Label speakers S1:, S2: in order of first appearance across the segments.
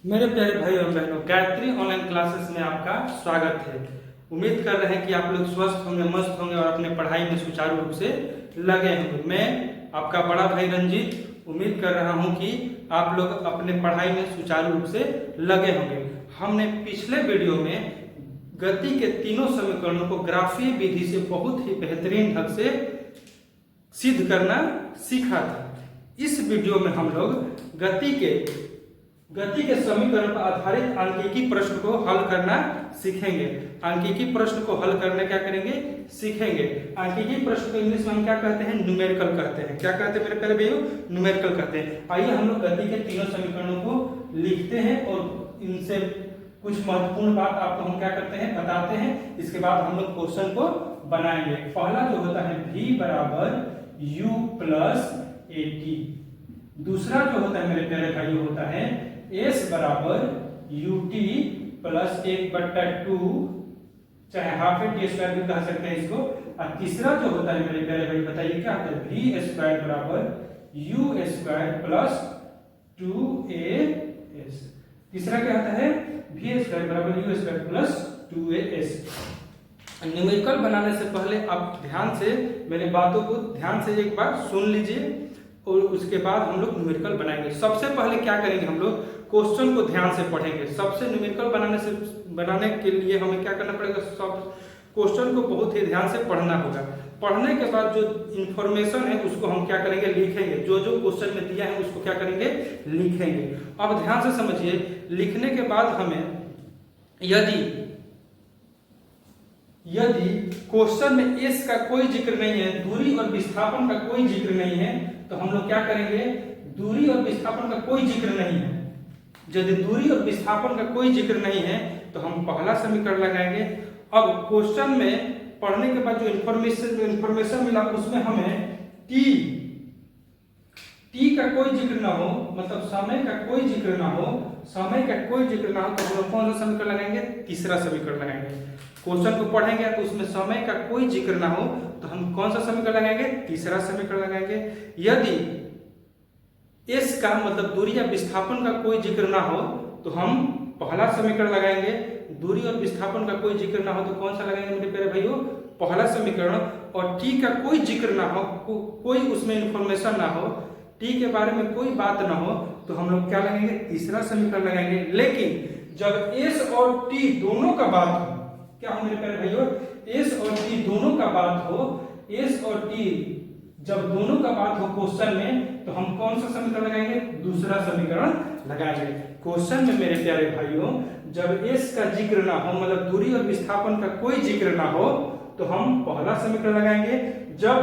S1: मेरे प्यारे भाई और बहनों, गायत्री ऑनलाइन क्लासेस में आपका स्वागत है। उम्मीद कर रहे हैं कि आप लोग स्वस्थ होंगे, मस्त होंगे और अपने पढ़ाई में सुचारू रूप से लगे होंगे। मैं आपका बड़ा भाई रंजीत उम्मीद कर रहा हूं कि आप लोग अपने पढ़ाई में सुचारू रूप से लगे होंगे। हमने पिछले वीडियो में गति के तीनों समीकरणों को ग्राफीय विधि से बहुत ही बेहतरीन ढंग से सिद्ध करना सीखा था। इस वीडियो में हम लोग गति के समीकरण पर आधारित आंकीकी प्रश्न को हल करना सीखेंगे। आंकीकी प्रश्न को हल करने क्या करेंगे, सीखेंगे। आंकीकी प्रश्न को इंग्लिश में हम क्या कहते हैं, न्यूमेरिकल कहते हैं। क्या कहते हैं मेरे प्यारे भाइयों, न्यूमेरिकल कहते हैं। आइए हम लोग गति के तीनों समीकरणों को लिखते हैं और इनसे कुछ महत्वपूर्ण बात आपको हम क्या करते हैं, बताते हैं। इसके बाद हम लोग क्वेश्चन को बनाएंगे। पहला जो होता है v बराबर u प्लस at। दूसरा जो होता है मेरे प्यारे भाइयों होता है s बराबर ut प्लस 1/2, चाहे हाफ ए टी स्क्वायर भी कह सकते हैं इसको। और तीसरा जो होता है मेरे प्यारे भाई बताइए क्या होता है, v स्क्वायर बराबर u स्क्वायर प्लस 2as। तीसरा क्या होता है, v स्क्वायर बराबर u square plus 2as। Numerical बनाने से पहले आप ध्यान से मेरे बातों को ध्यान से एक बार सुन लीजिए और उसके बाद हम लोग न्यूमेरिकल बनाएंगे। सबसे पहले क्या करेंगे, हम लोग क्वेश्चन को ध्यान से पढ़ेंगे। सबसे न्यूमेरिकल बनाने के लिए हमें क्या करना पड़ेगा, सब क्वेश्चन को बहुत ही ध्यान से पढ़ना होगा। पढ़ने के बाद जो इंफॉर्मेशन है उसको हम क्या करेंगे, लिखेंगे। जो जो क्वेश्चन में दिया है उसको क्या करेंगे, लिखेंगे। अब ध्यान से समझिए, लिखने के बाद हमें यदि क्वेश्चन में s का कोई जिक्र नहीं है, दूरी और विस्थापन का कोई जिक्र नहीं है, तो हम लोग क्या करेंगे, दूरी और विस्थापन का कोई जिक्र नहीं है। यदि दूरी और विस्थापन का कोई जिक्र नहीं है तो हम पहला समीकरण लगाएंगे। अब क्वेश्चन में पढ़ने के बाद जो इंफॉर्मेशन मिला उसमें हमें टी का कोई जिक्र ना हो, मतलब समय का कोई जिक्र ना हो, तो हम लोग कौन सा समीकरण लगाएंगे, तीसरा समीकरण लगाएंगे। क्वेश्चन को पढ़ेंगे तो उसमें समय का कोई जिक्र ना हो तो हम कौन सा समीकरण लगाएंगे, तीसरा समीकरण लगाएंगे। यदि s का मतलब दूरी या विस्थापन का कोई जिक्र ना हो तो हम पहला समीकरण लगाएंगे। दूरी और विस्थापन का कोई जिक्र ना हो तो कौन सा लगाएंगे मेरे प्यारे भाइयों, पहला समीकरण। और t का कोई जिक्र ना हो, कोई उसमें इंफॉर्मेशन ना हो, t के बारे में कोई बात ना हो तो हम लोग क्या लगाएंगे, तीसरा समीकरण लगाएंगे। लेकिन जब s और t दोनों का बात हो, क्या हो मेरे प्यारे भाइयों, s और t दोनों का बात हो, s और t जब दोनों का बात हो क्वेश्चन में तो हम कौन सा समीकरण लगाएंगे, दूसरा समीकरण लगाएंगे। क्वेश्चन में मेरे प्यारे भाइयों जब s का जिक्र ना हो, मतलब दूरी और विस्थापन का कोई जिक्र ना हो तो हम पहला समीकरण लगाएंगे। जब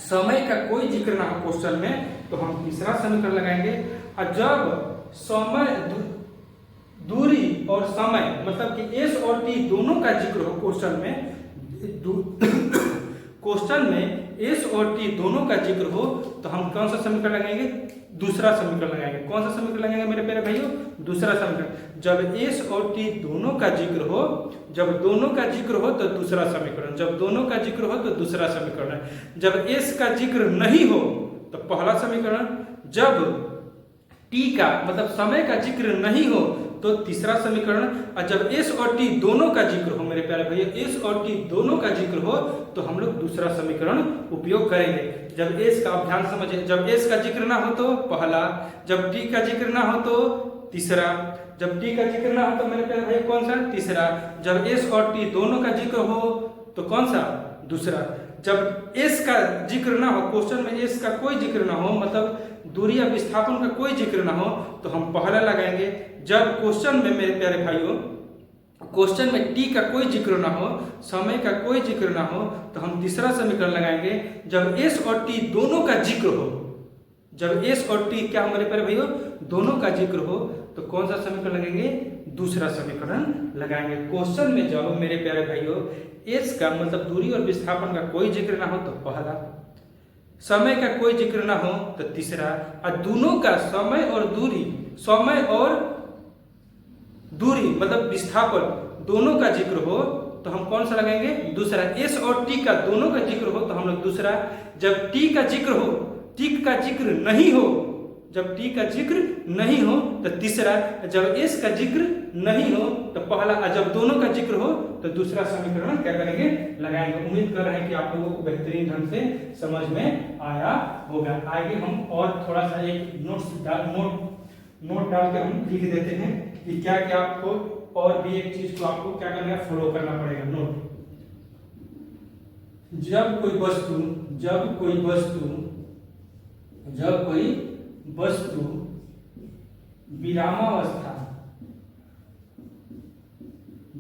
S1: समय का कोई जिक्र ना हो क्वेश्चन में तो हम तीसरा समीकरण लगाएंगे। और जब समय, दूरी और समय मतलब कि s और t दोनों का जिक्र हो क्वेश्चन में s और t दोनों का जिक्र हो तो हम कौन सा समीकरण लगाएंगे, दूसरा समीकरण लगाएंगे। कौन सा समीकरण लगाएंगे मेरे प्यारे भाइयों, दूसरा समीकरण। जब s और t दोनों का जिक्र हो, जब दोनों का जिक्र हो तो दूसरा समीकरण, जब दोनों का जिक्र हो तो दूसरा समीकरण। जब s का जिक्र नहीं हो तो पहला समीकरण। जब t का मतलब समय का जिक्र नहीं हो तो तीसरा समीकरण। और जब s और t दोनों का जिक्र हो मेरे प्यारे भैया, s और t दोनों का जिक्र हो तो हम लोग दूसरा समीकरण उपयोग करेंगे। जब s का, आप ध्यान समझिए, जब s का जिक्र ना हो तो पहला, जब t का जिक्र ना हो तो तीसरा, जब t का जिक्र ना हो तो मेरे प्यारे भाई कौन सा, तीसरा। जब s और t दोनों का जिक्र हो तो कौन सा, दूसरा। जब s का जिक्र ना हो, क्वेश्चन में s का कोई जिक्र ना हो, मतलब दूरी या विस्थापन का कोई जिक्र ना हो तो हम पहला लगाएंगे। जब क्वेश्चन में मेरे प्यारे भाइयों, क्वेश्चन में t का कोई जिक्र ना हो, समय का कोई जिक्र ना हो तो हम तीसरा समीकरण लगाएंगे। जब s और t दोनों का जिक्र हो, जब s और t क्या मेरे प्यारे भाइयों, दोनों का जिक्र हो तो कौन सा समीकरण लगेंगे, दूसरा समीकरण लगाएंगे। क्वेश्चन में जब मेरे प्यारे भाइयों s का मतलब दूरी और विस्थापन का कोई जिक्र ना हो तो पहला, समय का कोई जिक्र ना हो तो तीसरा, और दोनों का समय और दूरी मतलब विस्थापन दोनों का जिक्र हो तो हम कौन सा लगाएंगे, दूसरा। s और t का दोनों का जिक्र हो तो हम लोग दूसरा। जब t का जिक्र हो, t का जिक्र नहीं हो जब टी का जिक्र नहीं हो तो तीसरा, जब एस का जिक्र नहीं हो तो पहला, और जब दोनों का जिक्र हो तो दूसरा समीकरण क्या करेंगे, लगाएंगे। उम्मीद कर रहे हैं कि आप लोगों को बेहतरीन ढंग से समझ में आया होगा। आगे हम और थोड़ा सा एक नोट डाल के हम लिख देते हैं कि क्या क्या आपको, और भी एक चीज को आपको क्या करना है, फॉलो करना पड़ेगा। नोट, जब कोई वस्तु विरामावस्था,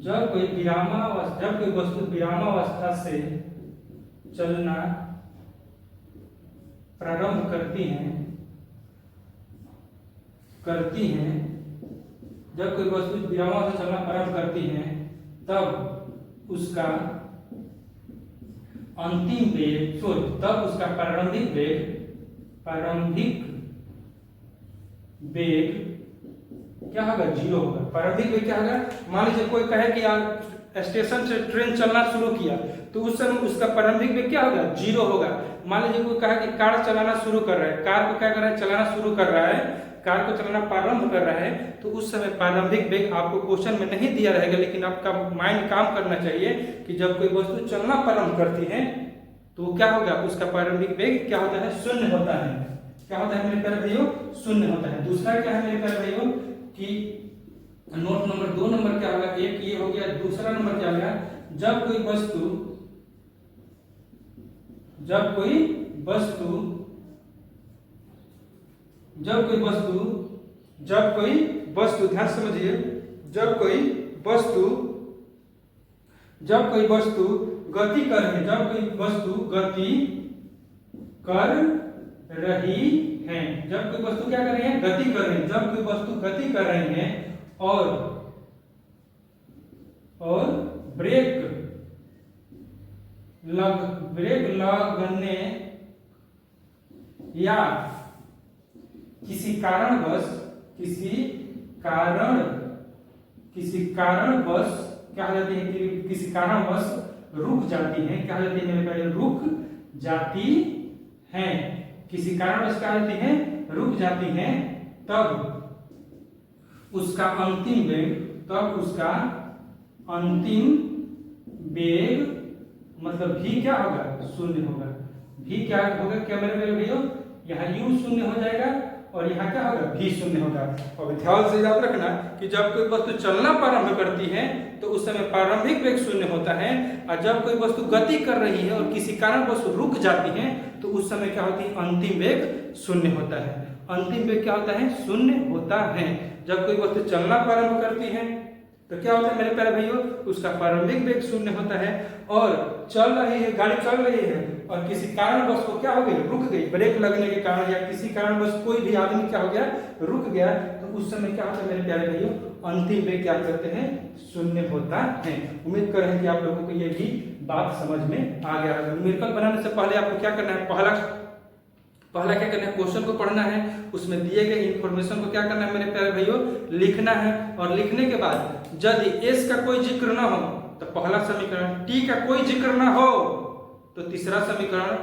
S1: जब कोई वस्तु विरामावस्था से चलना प्रारंभ करती हैं, जब कोई वस्तु विरामावस्था से चलना प्रारंभ करती हैं, तब उसका अंतिम वेग, तब उसका प्रारंभिक वेग क्या होगा, 0 होगा। प्रारंभिक वेग क्या होगा, मान लीजिए कोई कहे कि यार स्टेशन से ट्रेन चलना शुरू किया, तो उस समय उसका प्रारंभिक वेग क्या होगा, 0 होगा। मान लीजिए कोई कहे कि कार चलाना शुरू कर रहा है, कार को क्या कर रहा है, चलाना शुरू कर रहा है, कार को चलाना प्रारंभ कर रहा है, तो उस समय प्रारंभिक वेग आपको क्वेश्चन में नहीं दिया रहेगा, लेकिन आपका माइंड काम करना चाहिए कि जब कोई वस्तु चलना प्रारंभ करती है तो क्या होगा, उसका प्रारंभिक वेग क्या होता है, 0 होता है। क्या होता है मेरे प्यारे भाइयों, 0 होता है। दूसरा क्या है मेरे प्यारे भाइयों कि नोट नंबर 2 नंबर क्या होगा, एक ये हो गया। दूसरा नंबर क्या होगा, जब कोई वस्तु ध्यान समझिए, जब कोई वस्तु गति कर रही है, जब कोई वस्तु गति कर रही है, जब कोई वस्तु क्या कर रही है, गति कर रही है, जब कोई वस्तु गति कर रही है और ब्रेक लगने या किसी कारणवश क्या हो जाती है, कि किसी कारणवश रुक जाती है, क्या हो जाती है मेरे पहले, रुक जाती है, किसी कारणवश क्या होती है, रुक जाती है, तब उसका अंतिम वेग मतलब भी क्या होगा, 0 होगा। भी क्या होगा, क्या मेरे भैया, यहाँ u 0 हो जाएगा और यहाँ क्या होगा, भी 0 होगा। और ध्यान से याद रखना कि जब कोई वस्तु चलना प्रारंभ करती है तो उस समय प्रारंभिक वेग 0 होता है, और जब कोई वस्तु गति कर रही है और किसी कारण वस्तु रुक जाती है तो उस समय क्या होती है, अंतिम वेग 0 होता है। अंतिम वेग क्या होता है, 0 होता है। जब कोई वस्तु चलना प्रारंभ करती है तो क्या होता है मेरे प्यारे भाइयों, उसका प्रारंभिक वेग 0 होता है, और चल रही है, गाड़ी चल रही है और किसी कारणवश को क्या हो गई, रुक गई, ब्रेक लगने के कारण या किसी कारणवश कोई भी आदमी क्या हो गया, रुक गया, तो उस समय क्या होता है मेरे प्यारे भाइयों, अंतिम वेग क्या करते हैं, 0 होता है। उम्मीद कर रहे हैं कि आप लोगों को ये भी बात समझ में आ गया है। न्यूमेरिकल बनाने से पहले आपको क्या करना है, पहला क्या करना है, क्वेश्चन को पढ़ना है, उसमें दिए गए इंफॉर्मेशन को क्या करना है मेरे प्यारे भाइयों, लिखना है, और लिखने के बाद यदि एस का कोई जिक्र ना हो तो पहला समीकरण, टी का कोई जिक्र ना हो तो तीसरा समीकरण,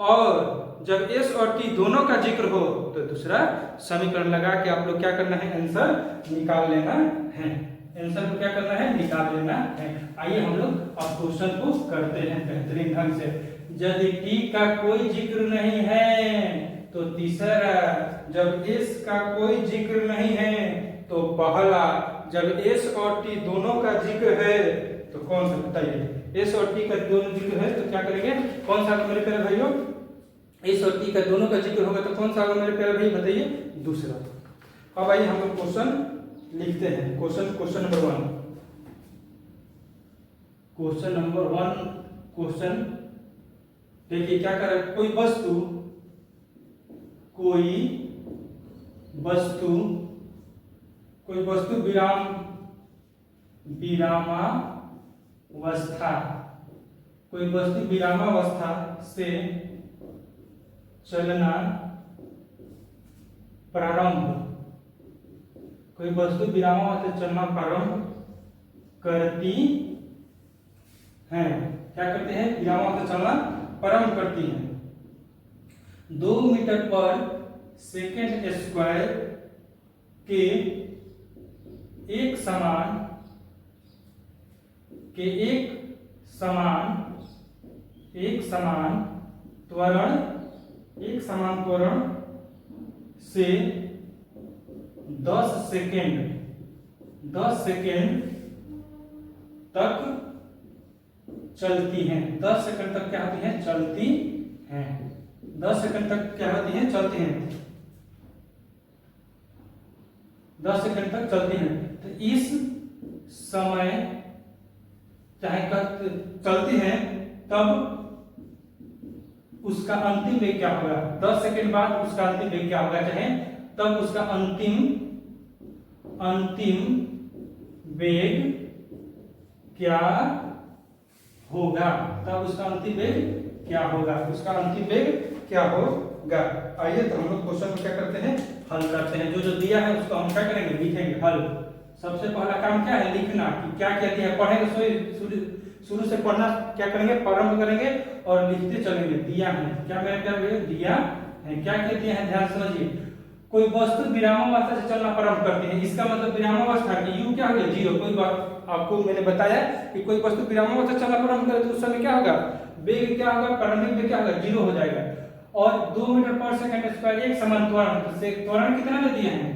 S1: और जब एस और टी दोनों का जिक्र हो तो दूसरा समीकरण लगा के आप लोग क्या करना है, आंसर निकाल लेना है। आंसर को क्या करना है, निकाल लेना है। आइए हम लोग अब क्वेश्चन को करते हैं बेहतरीन ढंग से। यदि टी का कोई जिक्र नहीं है तो तीसरा, जब एस का कोई जिक्र नहीं है तो पहला, जब एस और टी दोनों का जिक्र है तो कौन सा, बताइए, एस और टी का दोनों जिक्र है तो क्या करेंगे, कौन सा मेरे प्यारे भाइयों, एस और टी का दोनों का जिक्र होगा तो कौन सा होगा मेरे प्यारे भाई, बताइए, दूसरा। अब आइए हम लोग क्वेश्चन लिखते हैं। क्वेश्चन नंबर 1, क्वेश्चन देखिए क्या कर रहा है, कोई वस्तु विरामावस्था से चलना प्रारंभ, कोई वस्तु विरामावस्था से चलना प्रारंभ करती है, क्या करते हैं, विरामावस्था से चलना प्रारंभ करती है। 2 मीटर पर सेकेंड स्क्वायर के एक समान त्वरण से 10 सेकेंड तक चलती हैं। 10 सेकंड तक क्या होती हैं? चलती हैं। 10 सेकंड तक क्या होती हैं? चलती हैं। 10 सेकंड तक चलती हैं। तो इस समय चाहे चलती हैं तब उसका अंतिम वेग क्या होगा? 10 सेकंड बाद उसका अंतिम वेग क्या होगा? चाहे तब उसका अंतिम वेग क्या होगा? तब उसका अंतिम वेग क्या होगा? उसका अंतिम वेग क्या होगा? आइए तो हम लोग क्वेश्चन को क्या करते हैं? हल करते हैं। जो दिया है उसको हम क्या करेंगे? लिखेंगे हल। सबसे पहला काम क्या है? लिखना कि क्या क्या दिया है। पढ़ेंगे शुरू से पढ़ना क्या करेंगे? प्रारंभ करेंगे और लिखते चलेंगे। दिया है क्या? मेरे प्यारे भैया दिया है। क्या क्या दिया है? ध्यान समझिए। कोई वस्तु विरामावस्था से चलना प्रारंभ करती है, इसका मतलब विरामावस्था की u क्या हो गया? 0। कोई बात आपको मैंने बताया कि कोई वस्तु विरामावस्था से चलना प्रारंभ करे तो उस समय क्या होगा? वेग क्या होगा? प्रारंभिक वेग क्या होगा? 0 हो जाएगा। और 2 मीटर पर सेकंड स्क्वायर एक समान त्वरण से त्वरण कितना दे दिए हैं?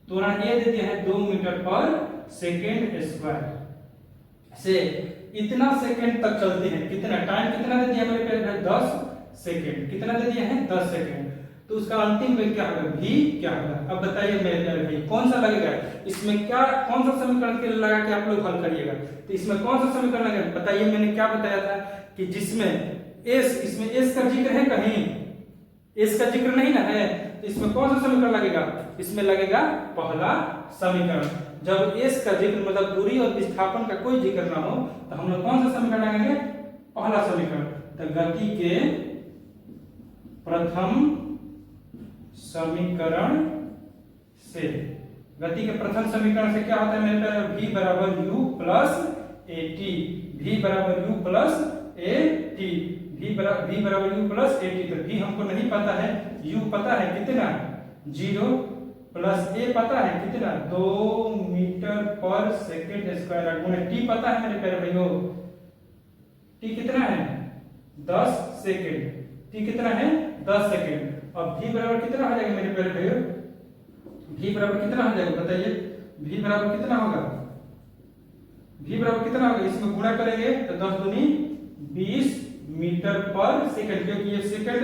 S1: त्वरण ये दे दिए हैं 2 मीटर पर सेकंड स्क्वायर से इतना सेकंड तक चलती है। कितना टाइम कितना दे दिया मेरे प्यारे भाई? 10 सेकंड। कितना दे दिया है? 10 सेकंड। तो उसका अंतिम वेग क्या होगा? v क्या होगा? अब बताइए मेरे प्यारे भाई कौन सा लगेगा इसमें? क्या कौन सा समीकरण के लगा के आप लोग हल करिएगा? तो इसमें कौन सा समीकरण लगेगा? बताइए। मैंने क्या बताया था कि जिसमें इसमें s का जिक्र है, कहीं s का जिक्र नहीं ना है, तो इसमें कौन सा समीकरण लगेगा? इसमें लगेगा पहला समीकरण। जब s का जिक्र मतलब दूरी और विस्थापन का कोई जिक्र ना हो तो हम लोग कौन सा समीकरण लगाएंगे? पहला समीकरण। तो गति के प्रथम समीकरण से क्या होता है मेरे प्यारे? v बराबर u प्लस at। v बराबर u प्लस at। v बराबर u प्लस at। तो v हमको नहीं पता है, u पता है कितना? 0 प्लस a पता है कितना? 2 मीटर पर सेकेंड स्क्वायर गुणा t पता है मेरे प्यारे भाइयों। t कितना है? 10 सेकेंड। t कितना है? 10 सेकेंड। अब v बराबर कितना हो जाएगा मेरे प्यारे भाइयों? v बराबर कितना हो जाएगा बताइए? v बराबर कितना होगा? v बराबर कितना होगा? इसमें गुणा करेंगे तो 10 दूनी 20 मीटर पर सेकंड, क्योंकि ये सेकंड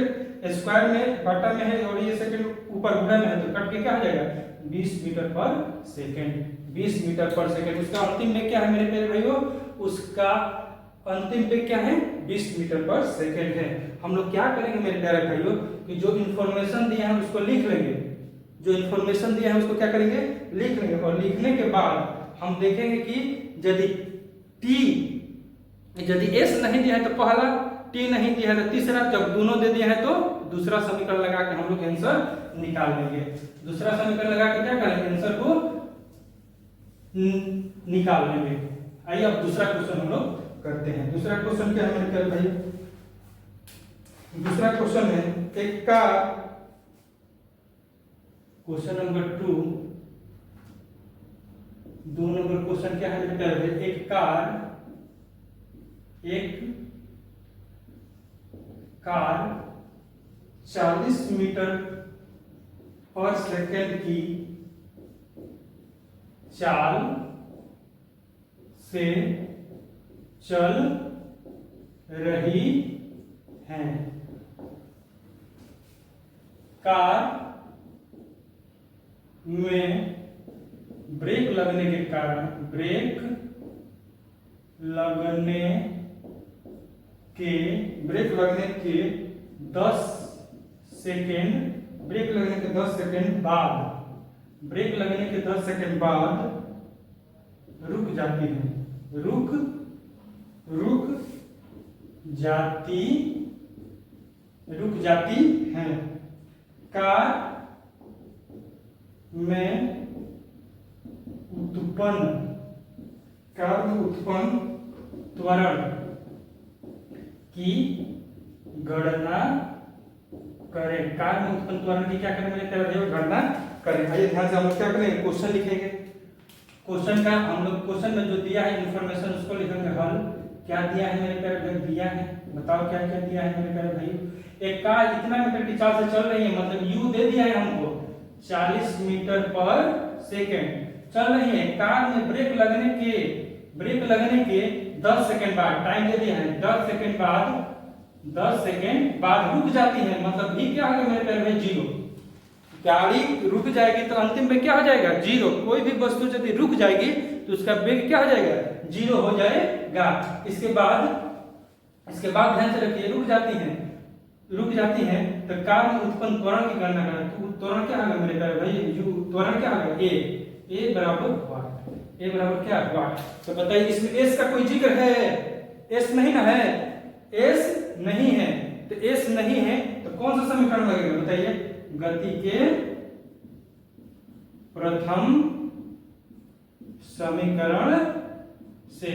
S1: स्क्वायर में बटा में है और ये सेकंड ऊपर गुणा में है तो कट के क्या हो जाएगा? 20 मीटर पर सेकंड। 20 मीटर पर सेकंड। उसका अंतिम वेग क्या है मेरे प्यारे भाइयों? उसका अंतिम वेग क्या है? 20 मीटर पर सेकंड है। हम लोग क्या करेंगे मेरे प्यारे भाइयों कि जो इन्फॉर्मेशन दिया है उसको लिख लेंगे। जो इन्फॉर्मेशन दिया है उसको क्या करेंगे? लिख लेंगे। और लिखने के बाद हम देखेंगे कि यदि s नहीं दिया है तो पहला, t नहीं दिया है तो तीसरा, जब दोनों दे दिया है तो दूसरा समीकरण लगा के हम लोग आंसर निकाल लेंगे। दूसरा समीकरण लगा के क्या करेंगे? आंसर को निकाल लेंगे। आइए अब दूसरा क्वेश्चन हम लोग करते हैं। दूसरा क्वेश्चन क्या है मेरे प्यारे भाई? दूसरा क्वेश्चन है एक car, question number 2। 2 number question क्या है मेरे प्यारे भाई? एक कार 40 मीटर पर सेकंड की चाल से चल रही है। कार में ब्रेक लगने के 10 सेकेंड बाद रुक जाती हैं। कार में उत्पन्न त्वरण की गणना करें, कार में उत्पन्न त्वरण की क्या करें मेरे प्यारे भाइयों, गणना करें। आइए ध्यान से हम लोग क्या करेंगे, क्वेश्चन लिखेंगे। क्वेश्चन का हम लोग क्वेश्चन में जो दिया है इन्फॉर्मेशन उसको लिखेंगे हल। क्या दिया है मेरे प्यारे भाई, दिया है, बताओ क्या क्या दिया है मेरे प्यारे भाई। एक कार इतना मीटर की चाल से चल रही है, मतलब यू दे दिया है हमको 40 मीटर पर सेकेंड चल रही है। कार में ब्रेक लगने के 10 सेकंड बाद, टाइम दे दिया है 10 सेकंड बाद, 10 सेकंड बाद रुक जाती है, मतलब भी क्या होगा मेरे प्यारे भाई, जीरो। गाड़ी रुक जाएगी तो अंतिम में क्या हो जाएगा, जीरो। कोई भी वस्तु यदि रुक जाएगी तो उसका वेग क्या हो जाएगा, जीरो हो जाएगा। इसके बाद ध्यान से रखिए, रुक जाती है तो कार में उत्पन्न त्वरण की गणना करें। तो त्वरण क्या होगा मेरे प्यारे भाई, त्वरण क्या होगा, ए बराबर वाट, ए बराबर क्या वाट। तो बताइए इसमें एस का कोई जिक्र है, एस नहीं ना है, एस नहीं है। तो एस नहीं है तो कौन सा समीकरण लगेगा बताइए, गति के प्रथम समीकरण से।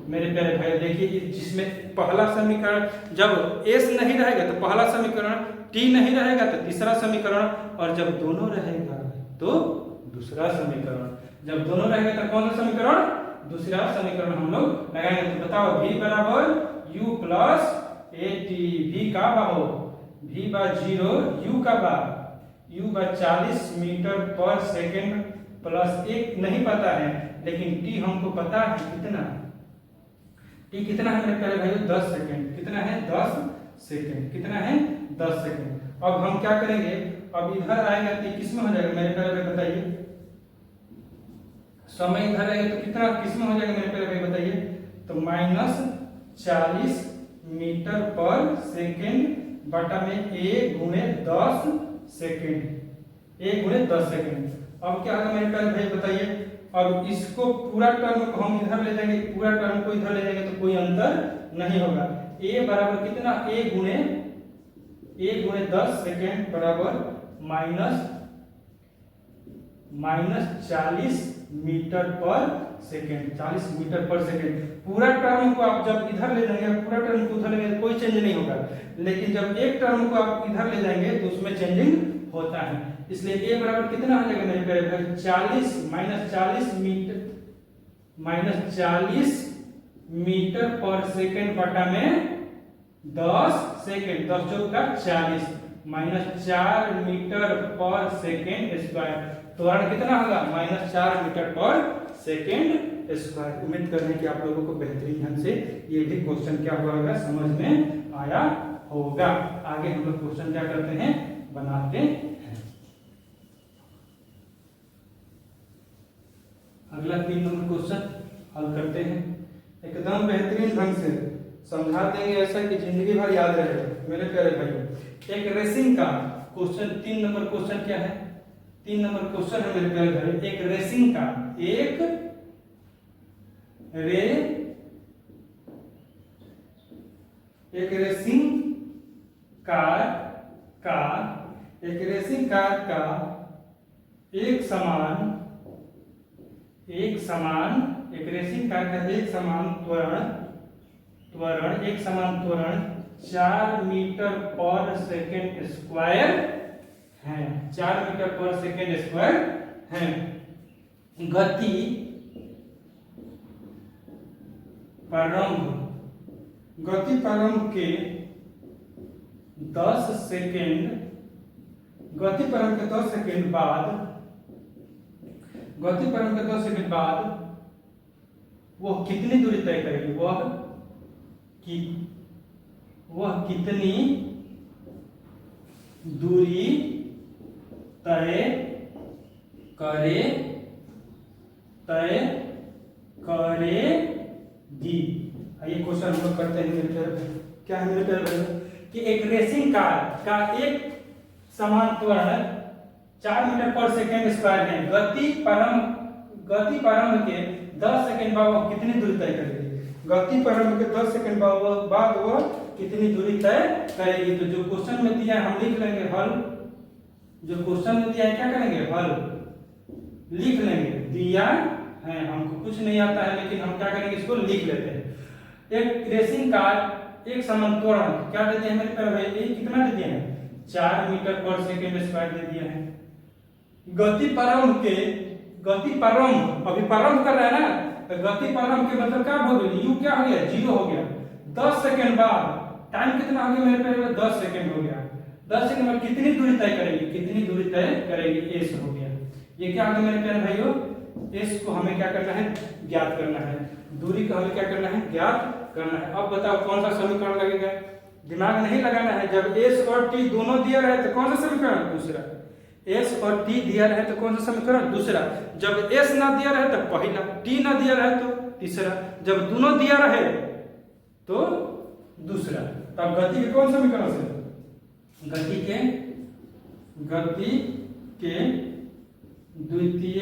S1: मेरे प्यारे भाई देखिए, जिसमें पहला समीकरण जब एस नहीं रहेगा तो पहला समीकरण, टी नहीं रहेगा तो तीसरा समीकरण, और जब दोनों रहेगा तो दूसरा समीकरण। जब दोनों रहेगा तो कौन सा समीकरण, दूसरा समीकरण हम लोग लगाएंगे। तो बताओ v बराबर u plus A T, v का बा हो, v बा 0, u का बा, u बा 40 मीटर पर सेकेंड प्लस 1 नहीं पता है, लेकिन t हमको पता है कितना, t कितना है मेरे प्यारे भाइयों, 10 सेकेंड। कितना है, 10 सेकेंड। कितना है, 10 सेकेंड। अब हम क्या करेंगे, अब इधर आएगा तो किस में हो जाएगा मेरे प्यारे भाई बताइए, समय इधर आएगा तो कितना किस में हो जाएगा मेरे प्यारे भाई बताइए, तो -40 मीटर पर सेकेंड बटा में a गुणे 10 सेकेंड, a गुणे 10 सेकेंड। अब क्या होगा मेरे प्यारे भाई बताइए, अब इसको पूरा टर्म को हम इधर ले जाएंगे, पूरा टर्म को इधर ले जाएंगे तो कोई अंतर नहीं होगा। a बराबर कितना, a गुणे 10 सेकेंड बराबर -40 मीटर पर सेकेंड, 40 मीटर पर सेकेंड। पूरा टर्म को आप जब इधर ले जाएंगे, पूरा टर्म को उधर ले जाएंगे कोई चेंज नहीं होगा, लेकिन जब एक टर्म को आप इधर ले जाएंगे तो उसमें चेंजिंग होता है। इसलिए a बराबर कितना हो जाएगा मेरे प्यारे भाई, 40 -40 मीटर पर सेकेंड बटा में 10 सेकेंड, 10 चौका 40, -4 मीटर पर सेकेंड स्क्वायर। त्वरण कितना होगा, -4 मीटर पर सेकेंड स्क्वायर। उम्मीद कर रहे हैं कि आप लोगों को बेहतरीन ढंग से ये भी क्वेश्चन क्या हुआ होगा, समझ में आया होगा। आगे हम लोग क्वेश्चन क्या करते हैं, बनाते हैं। अगला 3 नंबर क्वेश्चन हल करते हैं, एकदम बेहतरीन ढंग से समझा देंगे, ऐसा कि जिंदगी भर याद रहेगा मेरे प्यारे भाइयों। एक रेसिंग का क्वेश्चन, 3 नंबर क्वेश्चन क्या है, 3 नंबर क्वेश्चन है मेरे प्यारे भाइयों, एक रेसिंग का, एक रेसिंग कार का एक समान त्वरण 4 मीटर पर सेकेंड स्क्वायर है, 4 मीटर पर सेकेंड स्क्वायर है। गति प्रारंभ के 10 सेकेंड बाद वह कितनी दूरी तय करेगी, वह कितनी दूरी तय करेगी। आइए क्वेश्चन हम लोग करते हैं मेरे प्यारे भाई। क्या है मेरे प्यारे भाई कि एक रेसिंग कार का एक समान त्वरण 4 मीटर पर सेकेंड स्क्वायर है। गति प्रारंभ के 10 सेकेंड बाद वह कितनी दूरी तय करेगी, गति प्रारंभ के 10 सेकेंड बाद वह कितनी दूरी तय करेगी। तो जो क्वेश्चन में दिया है हम लिख लेंगे हल, जो क्वेश्चन में दिया है क्या करेंगे, हल लिख लेंगे। दिया है, हमको कुछ नहीं आता है लेकिन हम क्या करेंगे, इसको लिख लेते हैं। एक रेसिंग कार एक समान त्वरण क्या दे दिया है मेरे प्यारे भाई, कितना दे दिया है 4 मीटर पर सेकेंड स्क्वायर दे दिया है। गति प्रारंभ अभी प्रारंभ कर रहा है ना, तो गति प्रारंभ के मतलब क्या हो गया, u क्या हो गया, 0 हो गया। 10 सेकंड बाद टाइम कितना हो गया मेरे पास, 10 सेकंड हो गया। 10 सेकंड में कितनी दूरी तय करेगी, कितनी दूरी तय करेगी, s हो गया। ये क्या हो गया मेरे प्यारे भाइयों, s को हमें क्या करना है, ज्ञात करना है। दूरी को हमें क्या करना है, ज्ञात करना है। अब बताओ कौन सा समीकरण लगेगा, दिमाग नहीं लगाना है। जब s और t दोनों दिया रहे तो कौन सा समीकरण, दूसरा। s और t दिया रहे तो कौन सा समीकरण, दूसरा। जब s ना दिया रहे तो पहला, t ना दिया रहे तो तीसरा, जब दोनों दिया रहे तो दूसरा। तब गति के कौन समीकरण से, गति के द्वितीय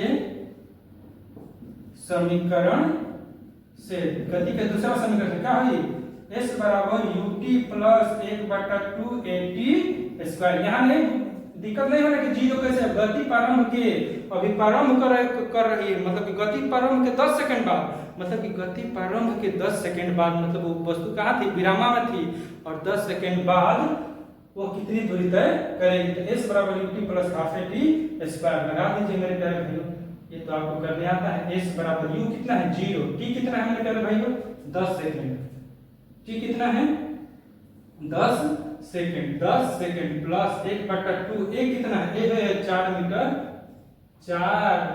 S1: समीकरण से, गति के दूसरा समीकरण से क्या है, s बराबर ut प्लस 1/2at स्क्वायर। यहाँ नहीं दिक्कत नहीं होना कि जीरो कैसे, गति प्रारंभ के अभी प्रारंभ कर रही है, मतलब कि गति प्रारंभ के 10 सेकंड बाद, मतलब कि गति प्रारंभ के 10 सेकंड बाद, मतलब वो वस्तु कहाँ थी, विरामा में थी, और 10 सेकंड बाद वो कितनी दूरी तय करेगी। तो s बराबर ut plus half at square लगा दीजिए मेरे प्यारे भाइयों, ये तो आपको करने आता है। s बराबर u कितना है, 0, t कितना है मेरे प्यारे भाइयों, 10 सेकंड, t कितना है, 10 सेकंड। 10 सेकंड प्लस 1/2, a कितना है, a है 4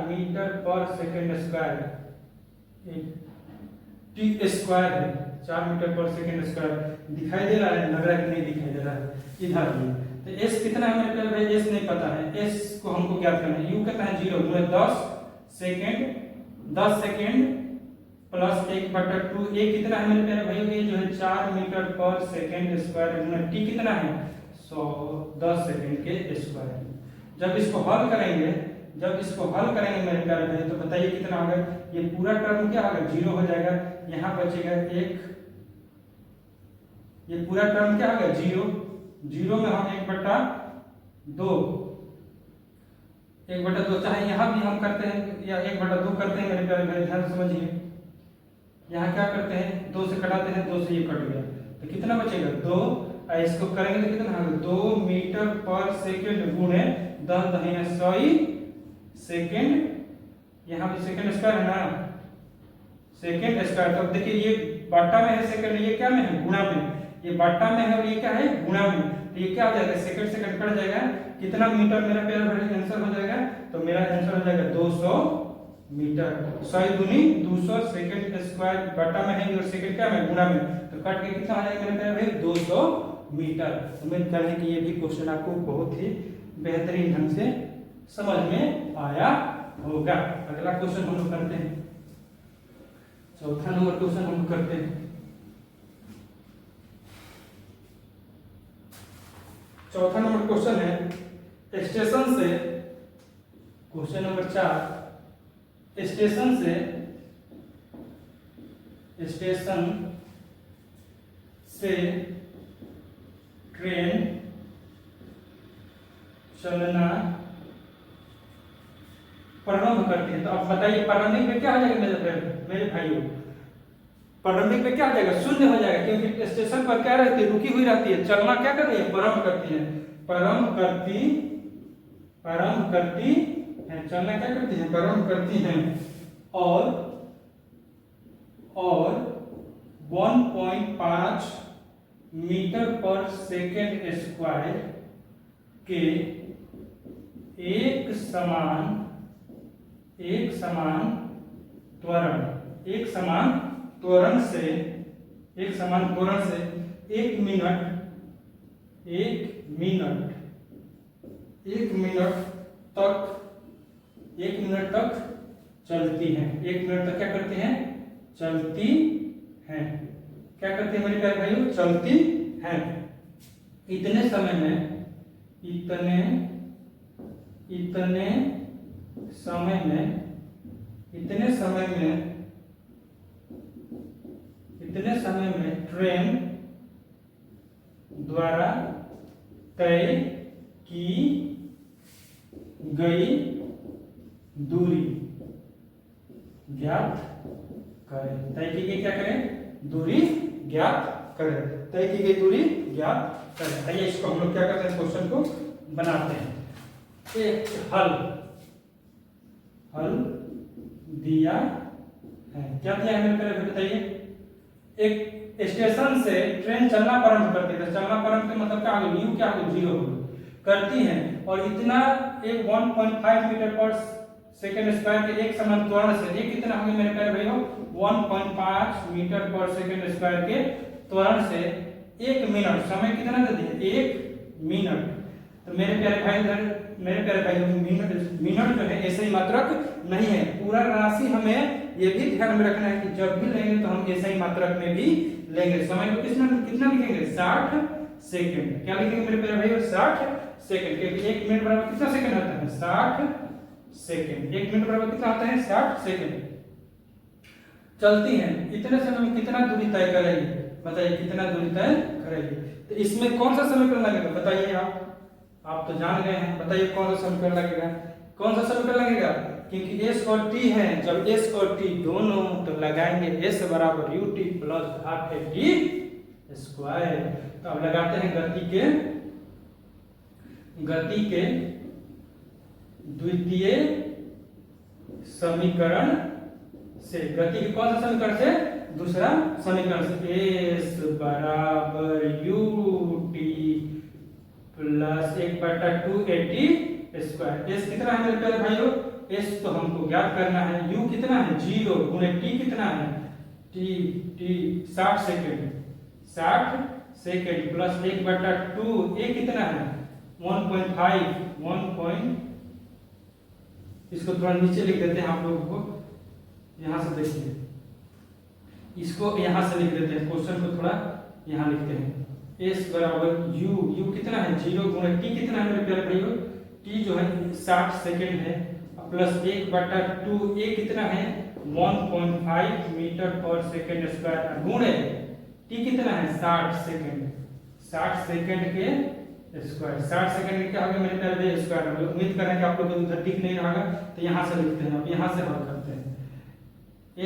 S1: मीटर पर सेकंड स्क्वायर, t स्क्वायर है 4 मीटर पर सेकंड स्क्वायर। दिखाई दे रहा है, लग रहा है कि नहीं दिखाई दे रहा है, इधर भी। तो s कितना है मेरे प्यारे भाई, s नहीं पता है, s को हमको ज्ञात करना है। u कितना है, 0, 10 सेकंड प्लस 1/2, a कितना है मेरे प्यारे भाई, ये जो है 4 मीटर पर सेकंड स्क्वायर, t कितना है, 10 सेकंड के स्क्वायर। जब इसको हल करेंगे मेरे प्यारे भाई, तो बताइए कितना होगा, ये पूरा टर्म क्या होगा, 0 हो जाएगा। यहाँ बचेगा 1, ये पूरा टर्म क्या होगा, 0 में हम 1/2 चाहे यहाँ भी हम करते हैं या 1/2 करते हैं मेरे प्यारे भाई, ध्यान समझिए। यहाँ क्या करते हैं, 2 से कटाते हैं, 2 से ये कट गया, तो कितना बचेगा, 2। इसको करेंगे तो कितना होगा, 2 मीटर पर सेकंड गुणे 10 दहिया 100 सेकंड। यहाँ भी सेकंड स्क्वायर है ना, सेकंड स्क्वायर। तो देखिए ये बाटा में है सेकंड, ये क्या में है, गुणा में। ये बाटा में है और ये क्या है, गुणा में। तो ये क्या हो जाएगा, सेकंड कट जाएगा, कितना मीटर मेरा प्यारा भाई आंसर हो जाएगा, तो मेरा आंसर हो जाएगा 200 मीटर। 100 दूनी 200 सेकंड स्क्वायर बाटा में है और सेकंड क्या में, गुणा में, तो कट के कितना आ जाएगा मेरे प्यारे भाई, 200 मीटर। उम्मीद कर रहे हैं कि ये भी क्वेश्चन आपको बहुत ही बेहतरीन ढंग से समझ में आया होगा। अगला क्वेश्चन हम लोग करते हैं, चौथा नंबर क्वेश्चन हम करते हैं। चौथा नंबर क्वेश्चन है स्टेशन से, क्वेश्चन नंबर 4, स्टेशन से ट्रेन चलना प्रारंभ करती है। तो अब बताइए प्रारंभिक में क्या हो जाएगा मेरे भाइयों, प्रारंभिक में क्या हो जाएगा, 0 हो जाएगा, क्योंकि स्टेशन पर क्या रहती है, रुकी हुई रहती है। चलना क्या कर रही है, प्रारंभ करती है, प्रारंभ करती है, चलना क्या करती है, प्रारंभ करती है। और 1.5 मीटर पर सेकेंड स्क्वायर के एक समान त्वरण से 1 मिनट तक चलती हैं। 1 मिनट तक क्या करती हैं, चलती हैं। क्या करती है मेरे प्यारे भाइयों, चलती हैं। इतने समय में ट्रेन द्वारा तय की गई दूरी ज्ञात करें। तय की गई क्या करें, दूरी ज्ञात करें। तय की गई दूरी ज्ञात करें। आइए इसको हम लोग क्या करते हैं, क्वेश्चन को बनाते हैं। एक हल दिया है, क्या दिया है मेरे पहले बताइए। एक स्टेशन से ट्रेन चलना प्रारंभ करती है, चलना प्रारंभ के मतलब क्या होगा, यू क्या होगा, 0 करती है और इतना एक 1.5 मीटर पर सेकेंड स्क्वायर के एक समान त्वरण से, ये कितना होगा मेरे प्यारे भाइयों, 1.5 मीटर पर सेकेंड स्क्वायर के त्वरण से 1 मिनट, समय कितना दे दिया, 1 मिनट। तो मेरे प्यारे भाई मिनट जो है ऐसे ही मात्रक नहीं है, पूरा राशि हमें ये भी ध्यान में रखना है कि जब भी लेंगे तो हम ऐसे ही मात्रक में भी लेंगे। समय को कितना लिखेंगे, 60 सेकंड। क्या लिखेंगे मेरे प्यारे भाई, 60 सेकंड, क्योंकि 1 मिनट बराबर कितना सेकंड आता है, 60 सेकंड। 1 मिनट बराबर कितना आता है, 60 सेकंड। चलती हैं, इतने समय में कितना दूरी तय करेगी, बताइए कितना दूरी तय करेगी। तो इसमें कौन सा समीकरण लगेगा, बताइए आप तो जान गए हैं, बताइए कौन सा समीकरण लगेगा, कौन सा समीकरण लगेगा, क्योंकि s और t है, जब s और t दोनों तो लगाएंगे s बराबर ut plus half t square. तो अब लगाते हैं गति के द्वितीय समीकरण से, गति के कौन सा समीकरण से, दूसरा समीकरण से, s बराबर ut प्लस 1/2 स्क्वायर। s कितना है मेरे प्यारे भाइयों, s तो हमको ज्ञात करना है, u कितना है 0 गुणे t कितना है, t 60 second, 60 second plus 1/2, a कितना है 1.5, इसको थोड़ा नीचे लिख देते हैं आप लोगों को, यहां से देखिए, इसको यहां से लिख देते हैं, क्वेश्चन को थोड़ा यहां लिखते हैं। s बराबर u कितना है 0 गुणे t कितना है मेरे प्यारे भाइयों, t जो है 60 सेकंड है, प्लस 1/2, a कितना है 1.5 मीटर पर सेकंड स्क्वायर, गुणे t कितना है 60 सेकंड, 60 सेकंड के स्क्वायर, 60 सेकंड क्या होगा मेरे प्यारे भाई, स्क्वायर। हम उम्मीद कर रहे हैं कि आप लोग को उधर दिख नहीं रहा होगा, तो यहाँ से लिखते हैं, अब यहाँ से हल करते हैं।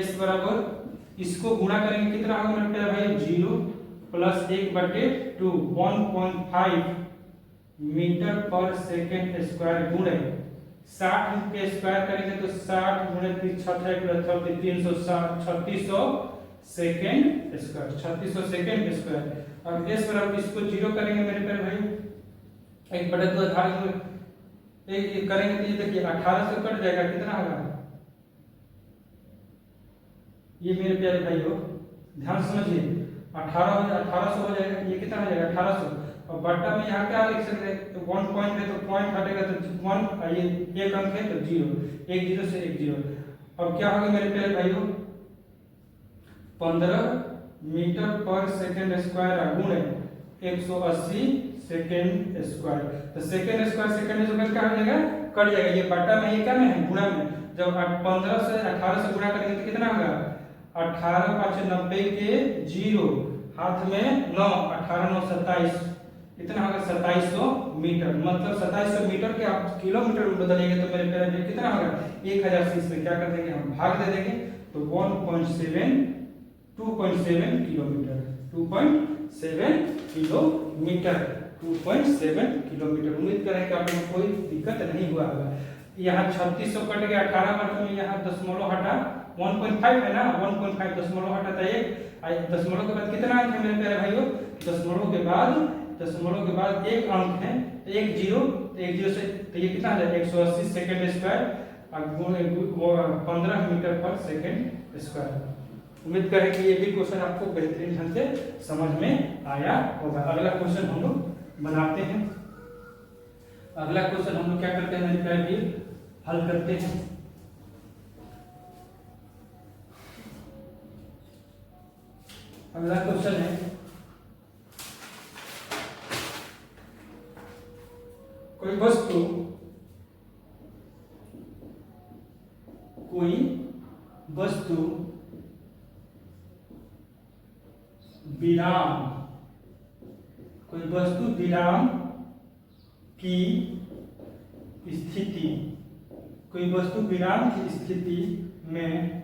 S1: s बराबर इसको गुणा करेंगे कितना होगा मेरे प्यारे भाई, 0 प्लस 1/2, 1.5 मीटर पर सेकंड स्क्वायर गुणे 60 के स्क्वायर करेंगे तो 60 गुणे 3600 सेकंड स्क्वायर, 3600 सेकंड स्क्वायर। अब s बराबर इसको 0 करेंगे मेरे प्यारे भाई, 1/2 आधार एक करेंगे तो ये देखिए 18 से कट जाएगा, कितना होगा, ये मेरे प्यारे भाइयों ध्यान समझिए, 1800 हो जाएगा, ये कितना हो जाएगा 1800, और बट्टा में यहाँ क्या लिख सकते हैं, तो 1 पॉइंट है तो पॉइंट हटेगा तो 1, ये एक अंक है तो 0, 1 0 से 1 0। अब क्या होगा मेरे प्यारे भाइयों, 15 मीटर पर सेकंड स्क्वायर गुणे 180 सेकंड स्क्वायर। तो सेकंड स्क्वायर क्या हो जाएगा, कट जाएगा, ये बट्टा में ये क्या में है, गुणा में, जब 15 से 18 से गुणा करेंगे तो कितना होगा, 18 5 90 के 0, हाथ में 9, 18 9 27, कितना होगा 2700 मीटर। मतलब 2700 मीटर के आप किलोमीटर में बदलेंगे तो मेरे प्यारे भाई कितना होगा, 1000 से इसमें क्या कर देंगे, हम भाग दे देंगे, तो 2.7 किलोमीटर, 2.7 किलोमीटर, 2.7 किलोमीटर। उम्मीद करें कि आप लोगों को कोई दिक्कत नहीं हुआ होगा। यहाँ 3600 कट गया, 18 वर्ष में यहाँ दशमलव हटा, 1.5 है ना, 1.5 दशमलव हटा था, एक दशमलव के बाद कितना अंक है मेरे प्यारे भाइयों, दशमलव के बाद एक अंक है, तो 1 0, तो 1 0 से तो ये कितना है 180 सेकंड स्क्वायर, और 15 मीटर पर सेकंड स्क्वायर। उम्मीद करें कि ये भी क्वेश्चन आपको बेहतरीन ढंग से समझ में आया होगा। अगला क्वेश्चन हम लोग बनाते हैं। अगला क्वेश्चन हम लोग क्या करते हैं मेरे प्यारे भाई, हल करते हैं। अगला क्वेश्चन है, कोई वस्तु विराम की स्थिति में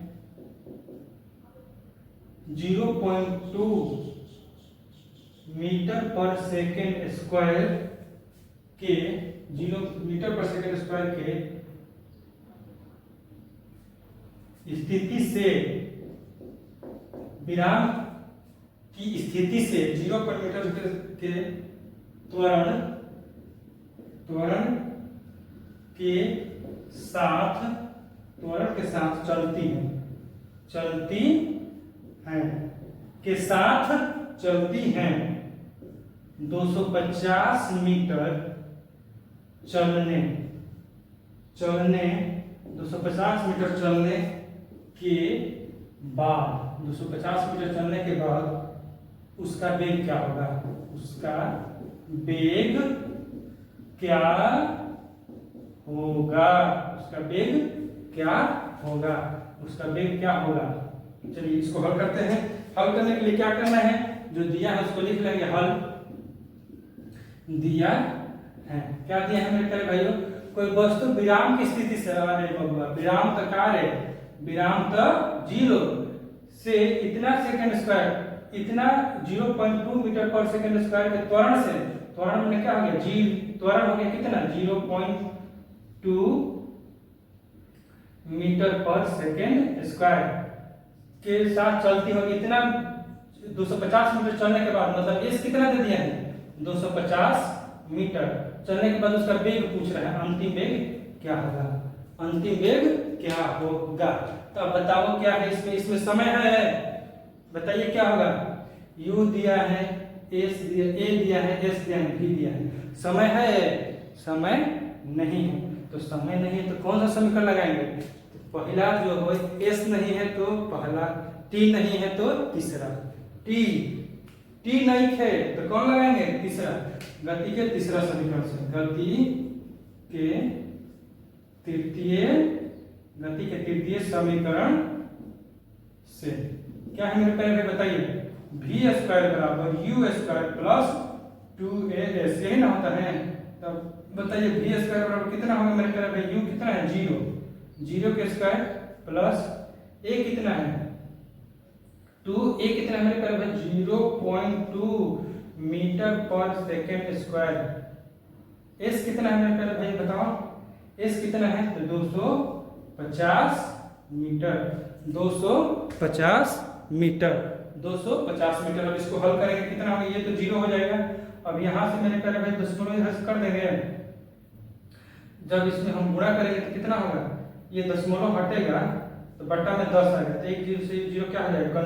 S1: 0.2 मीटर पर सेकेंड स्क्वायर के 0 मीटर पर सेकेंड स्क्वायर के स्थिति से विराम की स्थिति से 0 पर मीटर के त्वरण के साथ चलती हैं 250 मीटर चलने 250 मीटर चलने के बाद 250 मीटर चलने के बाद उसका वेग क्या होगा? उसका वेग क्या होगा? चलिए इसको हल करते हैं। हल करने के लिए क्या करना है? जो दिया है उसको लिख लेंगे। हल दिया है, क्या दिया है मेरे प्यारे भाइयों? कोई वस्तु विराम की स्थिति से विराम तक कार्य विराम तक 0 से इतना सेकंड स्क्वायर इतना 0.2 मीटर पर सेकंड स्क्वायर के त्वरण से त्वरण में क्या हो गया? त्वरण हो गया कितना? 0.2 मीटर पर सेकंड स्क्वायर के साथ चलती होगी। इतना 250 मीटर चलने के बाद मतलब एस कितना दे दिया है? 250 मीटर चलने के बाद उसका वेग पूछ रहा है। अंतिम वेग क्या होगा? तो अब बताओ क्या है इसमें समय है, बताइए क्या होगा? u दिया है, s दिया, a दिया है, s दिया है, v दिया है। समय है? समय नहीं है। तो समय नहीं है तो कौन सा समीकरण लगाएंगे? तो पहला जो हो s नहीं है तो पहला, t नहीं है तो तीसरा। t नहीं है तो कौन लगाएंगे? तीसरा। गति के तीसरा समीकरण से, गति के तृतीय समीकरण से क्या है मेरे प्यारे भाई? बताइए। v² बराबर u² प्लस 2as, यही ना होता है? तब बताइए v² बराबर कितना होगा मेरे प्यारे भाई? u कितना है? 0 के स्क्वायर प्लस a कितना है? 2, a कितना है मेरे प्यारे भाई? 0.2 मीटर पर सेकेंड स्क्वायर। s कितना है मेरे प्यारे भाई? बताओ s कितना है? तो 250 मीटर। 250 मीटर। अब इसको हल करेंगे कितना होगा? ये तो 0 हो जाएगा। अब यहां से मेरे प्यारे भाई दशमलव इधर से कर देंगे। जब इसमें हम गुणा करेंगे तो कितना होगा? ये दशमलव हटेगा तो बट्टा में 10 आएगा। तो 1 0 से 0 क्या हो जाएगा?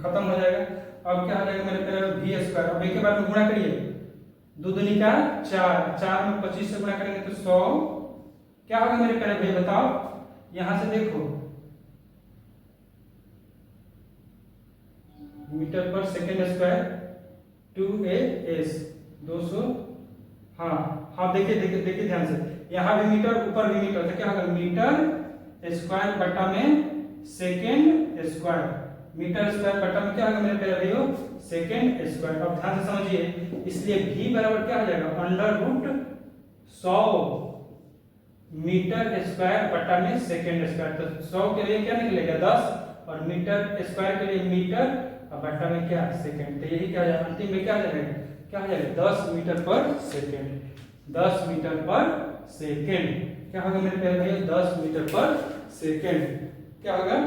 S1: खत्म हो जाएगा। अब क्या हो जाएगा मेरे प्यारे v²? अब एक के बाद में गुणा करिए। 2 दूनी का 4 में 25 से गुणा करेंगे तो 100 क्या होगा मेरे प्यारे भाई? बताओ। यहां से देखो मीटर पर सेकेंड स्क्वायर 2as 200। हाँ देखिए ध्यान से। यहाँ भी मीटर ऊपर भी मीटर तो क्या होगा? मीटर स्क्वायर बटा में सेकेंड स्क्वायर। मीटर स्क्वायर बटा में क्या होगा मेरे प्यारे भाइयों? Second square. अब ध्यान से समझिए। इसलिए v बराबर क्या हो जाएगा? √100 मीटर स्क्वायर बटा में सेकेंड स्क्वायर। तो 100 के लिए क्या निकलेगा? 10 और मीटर स्क्वायर के लिए मीटर और बटा में क्या? सेकेंड। तो यही क्या हो जाएगा? अंतिम में क्या हो जाएगा? 10 मीटर पर सेकेंड। 10 मीटर पर सेकेंड क्या होगा मेरे प्यारे भाइयों? 10 मीटर पर सेकेंड क्या होगा?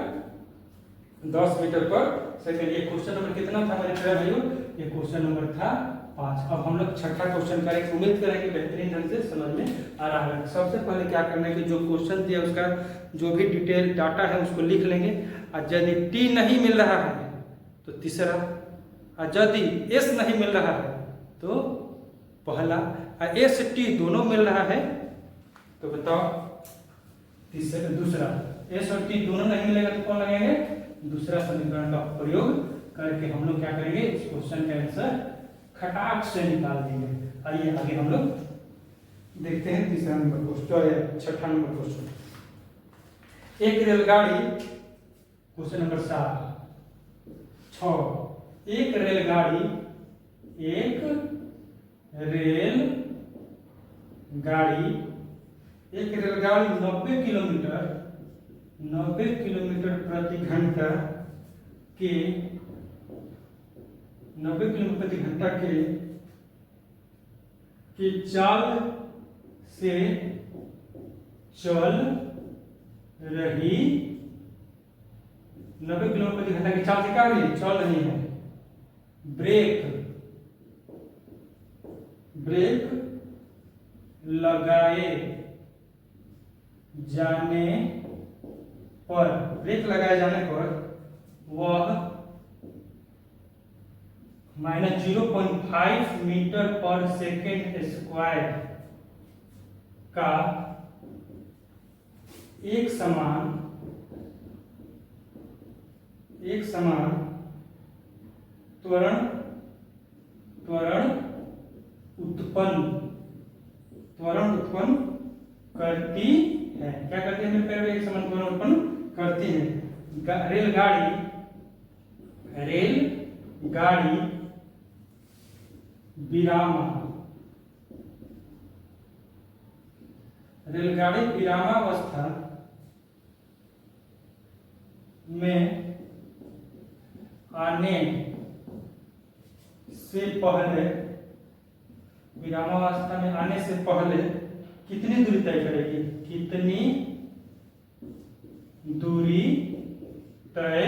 S1: 10 मीटर पर सेकेंड। ये क्वेश्चन नंबर कितना था मेरे प्यारे भाइयों? ये क्वेश्चन नंबर था 5। अब हम लोग छठा क्वेश्चन करेंगे। उम्मीद करेंगे बेहतरीन ढंग से समझ में आ रहा है। सबसे पहले क्या करना है कि जो क्वेश्चन दिया उसका जो भी डिटेल डाटा है उसको लिख लेंगे। और यदि टी नहीं मिल रहा है तो तीसरा, और यदि एस नहीं मिल रहा है तो पहला, और एस टी दोनों मिल रहा है तो बताओ तीसरा। दूसरा एस और टी दोनों नहीं मिलेगा तो कौन लगाएंगे? दूसरा समीकरण का प्रयोग करके हम लोग क्या करेंगे? इस क्वेश्चन का आंसर खटाक से निकाल देंगे। आइए आगे हम लोग देखते हैं तीसरा नंबर क्वेश्चन, छठा नंबर क्वेश्चन। एक रेलगाड़ी, क्वेश्चन नंबर 6। एक रेलगाड़ी 90 किलोमीटर प्रति घंटा के 90 किलोमीटर प्रति घंटा की चाल से चल रही 90 किलोमीटर प्रति घंटा की चाल से क्या हो रही है, चल रही है ब्रेक लगाए जाने पर वह -0.5 मीटर पर सेकेंड स्क्वायर का एक समान त्वरण उत्पन्न करती है। क्या करती है मेरे प्यारे, एक समान त्वरण उत्पन्न करती है। रेलगाड़ी विरामावस्था में आने से पहले कितनी दूरी तय करेगी, कितनी दूरी तय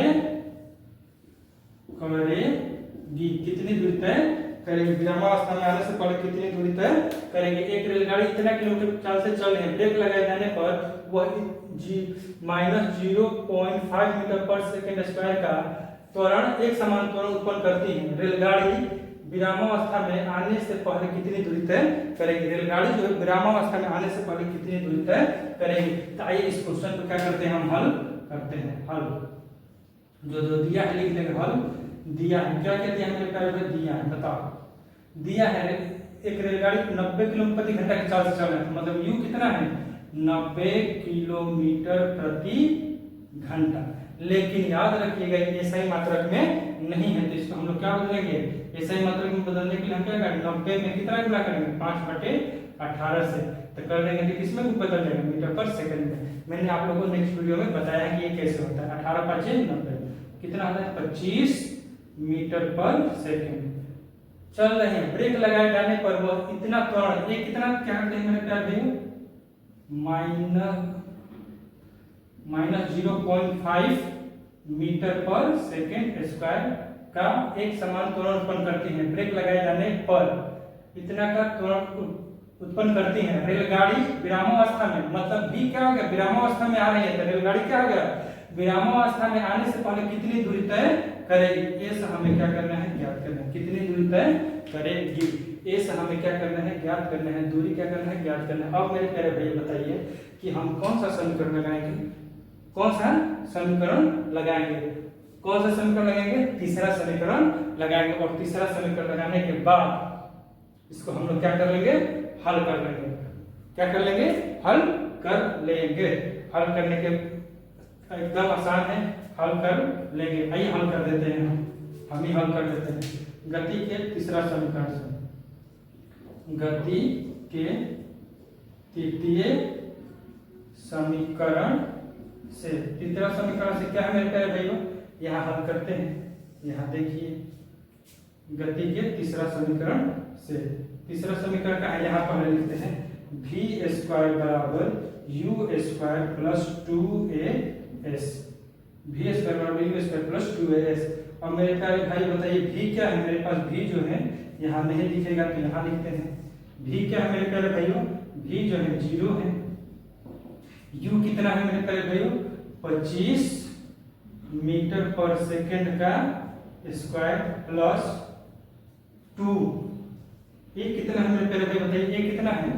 S1: करेगी, विरामावस्था में आने से पहले कितनी दूरी तय करेगी। एक रेलगाड़ी इतना किलोमीटर चाल से चल रही है, ब्रेक लगाए जाने पर वह -0.5 मीटर पर सेकेंड स्क्वायर का एक समान त्वरण उत्पन्न करती है। रेलगाड़ी विरामावस्था में आने से पहले कितनी दूरी तय करेगी, रेलगाड़ी जो है विरामावस्था में आने से पहले कितनी दूरी तय करेगी। तो आइए इस क्वेश्चन को क्या करते हैं, हम हल करते हैं। हल जो दिया है लिख लेंगे, हल दिया है, क्या क्या दिया है मेरे प्यारे भाई, दिया है, बताओ। दिया है एक रेलगाड़ी 90 किलोमीटर प्रति घंटा की चाल से चल रही है, मतलब यू कितना है, 90 किलोमीटर प्रति घंटा। लेकिन याद रखिएगा ये सही मात्रक में नहीं है, तो इसको हम लोग क्या बदलेंगे, ये सही मात्रक में बदलने के लिए हम क्या करेंगे, 90 में कितना गुणा करेंगे, 5/18 से, तो कर देंगे तो किसमें बदल जाएगा, मीटर पर सेकंड में। मैंने आप लोगों को नेक्स्ट वीडियो में बताया कि ये कैसे होता है। 18 × 5 = 90, कितना आता है, 25 मीटर पर सेकंड चल रहे हैं। ब्रेक लगाए जाने पर वह इतना त्वरण, ये कितना क्या करते हैं मेरे प्यारे भाइयों, -0.5 मीटर पर सेकेंड स्क्वायर का एक समान त्वरण उत्पन्न करती है। ब्रेक लगाए जाने पर इतना का त्वरण उत्पन्न करती है। रेलगाड़ी विरामावस्था में, मतलब भी क्या हो गया, विरामावस्था में आ रही है, तो रेलगाड़ी क्या हो गया, विरामावस्था में आने से पहले कितनी दूरी तय करेगी, ये से हमें क्या करना है, ज्ञात करना है। कितनी दूरी तय करेगी, ये से हमें क्या करना है, ज्ञात करना है। दूरी क्या करना है, ज्ञात करना है। अब मेरे प्यारे भैया बताइए कि हम कौन सा समीकरण लगाएंगे, कौन सा समीकरण लगाएंगे, कौन सा समीकरण लगाएंगे, तीसरा समीकरण लगाएंगे। और तीसरा समीकरण लगाने के बाद इसको हम लोग क्या कर लेंगे, हल कर लेंगे। क्या कर लेंगे, हल कर लेंगे। हल करने के एकदम आसान है, हल कर लेंगे। आइए हल कर देते हैं, हम ही हल कर देते हैं। गति के तीसरा समीकरण से, गति के तृतीय समीकरण से, तीसरा समीकरण से क्या है मेरे प्यारे भाइयों, यहाँ हल करते हैं। यहाँ देखिए गति के तीसरा समीकरण से, तीसरा समीकरण का है, यहाँ पहले लिखते हैं v² बराबर u² प्लस 2as, v² बराबर u² प्लस 2as। और मेरे प्यारे भाई बताइए v क्या है, मेरे पास v जो है यहाँ नहीं लिखेगा तो यहाँ लिखते हैं। v क्या है मेरे प्यारे भाइयों, v जो है 0 है। u कितना है मेरे प्यारे भाइयों, 25 मीटर पर सेकेंड का स्क्वायर प्लस 2, ये कितना है मेरे प्यारे भाई बताइए, ये कितना है,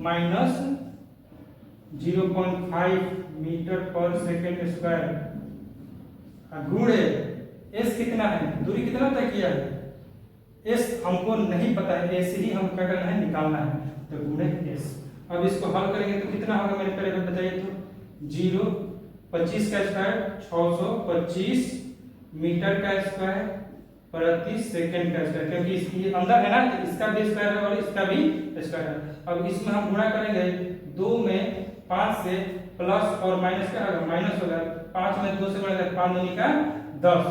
S1: -0.5 मीटर पर सेकेंड स्क्वायर, गुणे s कितना है, दूरी कितना तय किया है, s हमको नहीं पता है, s ही हम क्या करना है, निकालना है, तो गुणे s। अब इसको हल करेंगे तो कितना होगा मेरे प्यारे भाई बताइए, तो 25 का स्क्वायर 625 मीटर का स्क्वायर प्रति सेकंड का स्क्वायर, क्योंकि इसकी अंदर है ना, इसका भी स्क्वायर है और इसका भी स्क्वायर है। अब इसमें हम गुणा करेंगे, 2 में 5 से प्लस और माइनस का माइनस होगा, 5 में 2 से गुणा करें 5 दूनी का 10,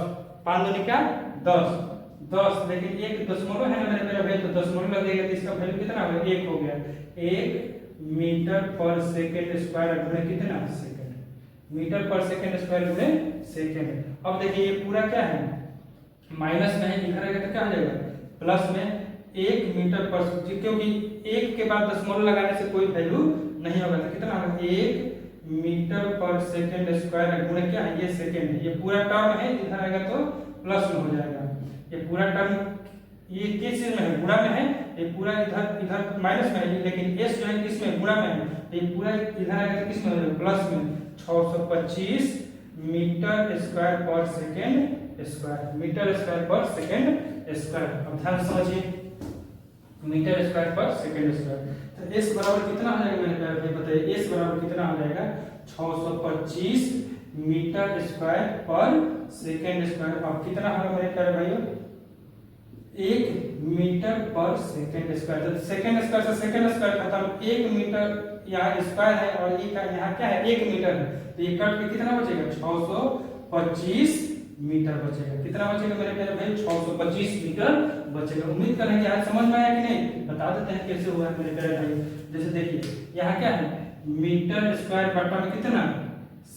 S1: 5 दूनी का 10, 10, लेकिन एक दशमलव है ना मेरे प्यारे भाई, तो दशमलव लगेगा तो इसका वैल्यू कितना हो गया, 1 हो गया। 1 मीटर पर सेकेंड स्क्वायर गुणे कितना, सेकेंड, मीटर पर सेकेंड स्क्वायर गुणे सेकेंड। अब देखिए ये पूरा क्या है, माइनस में है, इधर आएगा तो क्या हो जाएगा, प्लस में 1 मीटर पर, क्योंकि 1 के बाद दशमलव लगाने से कोई वैल्यू नहीं होगा, तो कितना होगा, 1 मीटर पर सेकेंड स्क्वायर गुणे क्या है, ये सेकेंड है, ये पूरा टर्म है, इधर आएगा तो प्लस में हो जाएगा। ये पूरा टर्म ये किस चीज में है, गुणा में है, ये पूरा इधर इधर माइनस में है, लेकिन s जो है किस में, गुणा में है, ये पूरा इधर आएगा तो किस में हो जाएगा, प्लस में। 625 मीटर स्क्वायर पर सेकेंड स्क्वायर, मीटर स्क्वायर पर सेकेंड स्क्वायर। अब ध्यान समझिए, मीटर स्क्वायर पर सेकेंड स्क्वायर, तो s बराबर कितना आ जाएगा मेरे प्यारे भाई, बताइए s बराबर कितना आ जाएगा, 625 मीटर स्क्वायर पर सेकेंड स्क्वायर। अब कितना होगा मेरे प्यारे भाइयों, 1 मीटर पर सेकेंड स्क्वायर, तो सेकेंड स्क्वायर से सेकेंड स्क्वायर खत्म, 1 मीटर यहाँ स्क्वायर है और ये का यहाँ क्या है, 1 मीटर है, तो ये कट के कितना बचेगा, 625 मीटर बचेगा। कितना बचेगा मेरे प्यारे भाई, 625 मीटर बचेगा। उम्मीद करेंगे आज समझ में आया कि नहीं, बता देते हैं कैसे हुआ है मेरे प्यारे भाई। जैसे देखिए यहाँ क्या है, मीटर स्क्वायर बटा में कितना,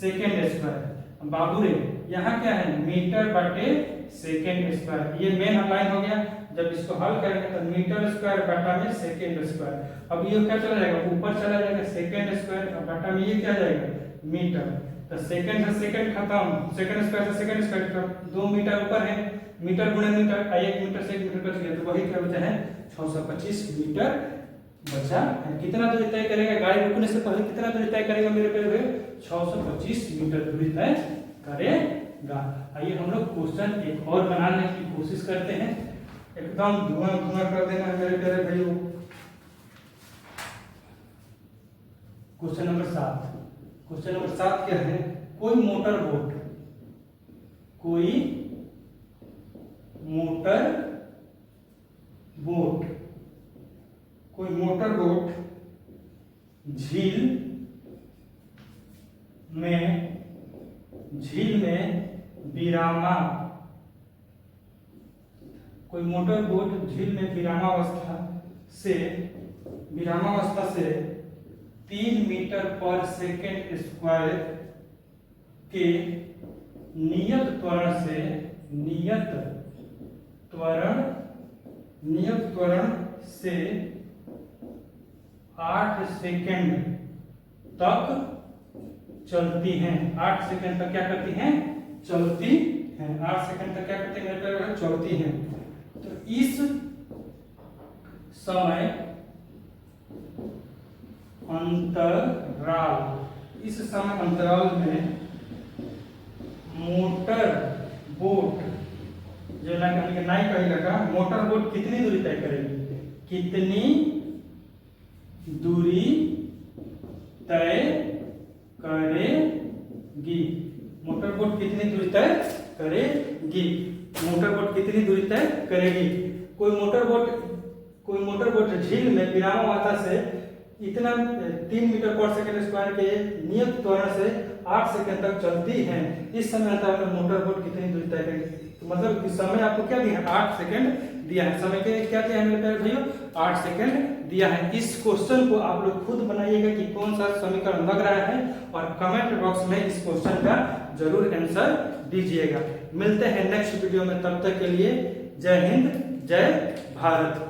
S1: सेकेंड स्क्वायर, बाबू रे यहाँ क्या है, मीटर बटे सेकेंड स्क्वायर, ये मेन लाइन हो गया। जब इसको हल करेंगे तो मीटर स्क्वायर बटा में सेकेंड स्क्वायर, अब ये क्या चला जाएगा, ऊपर चला जाएगा सेकेंड स्क्वायर और बटा में ये क्या जाएगा, मीटर, तो सेकेंड से सेकेंड खत्म, सेकेंड स्क्वायर से सेकेंड स्क्वायर खत्म, 2 मीटर ऊपर है, मीटर गुणे मीटर, 1 मीटर से 1 मीटर बच गया, तो वही क्या बचा है, 625 मीटर बचा है। कितना दूरी तय करेगा, गाड़ी रुकने से पहले कितना दूरी तय करेगा मेरे प्यारे, 625 मीटर दूरी तय करेगा। आइए हम लोग क्वेश्चन एक और बनाने की कोशिश करते हैं, एकदम धुआं धुआं कर देना है मेरे प्यारे भाइयों। क्वेश्चन नंबर 7, क्वेश्चन नंबर 7 क्या है, कोई मोटर बोट, कोई मोटर बोट, कोई मोटर बोट झील में विरामा, कोई मोटर बोट झील में विरामावस्था से 3 मीटर पर सेकेंड स्क्वायर के नियत त्वरण से 8 सेकेंड तक चलती हैं। 8 सेकेंड तक क्या करती हैं, चलती हैं। 8 सेकेंड तक क्या करती हैं, चलती हैं। तो इस समय अंतराल में मोटर बोट जो नाई कही लगा, मोटर बोट कितनी दूरी तय करेगी, कितनी दूरी तय करेगी, मोटर बोट कितनी दूरी तय करेगी, मोटर बोट कितनी दूरी तय करेगी। कोई मोटर बोट झील में विरामावस्था से इतना 3 मीटर पर सेकेंड स्क्वायर के नियत त्वरण से 8 सेकेंड तक चलती है। इस समय अंतराल में मोटर बोट कितनी दूरी तय करेगी, तो मतलब इस समय आपको क्या दिया है, 8 सेकेंड दिया है। समय के क्या दिया है मेरे प्यारे भाइयों, 8 सेकेंड दिया है। इस क्वेश्चन को आप लोग खुद बनाइएगा कि कौन सा समीकरण लग रहा है, और कमेंट बॉक्स में इस क्वेश्चन का जरूर आंसर दीजिएगा। मिलते हैं नेक्स्ट वीडियो में, तब तक के लिए जय हिंद जय भारत।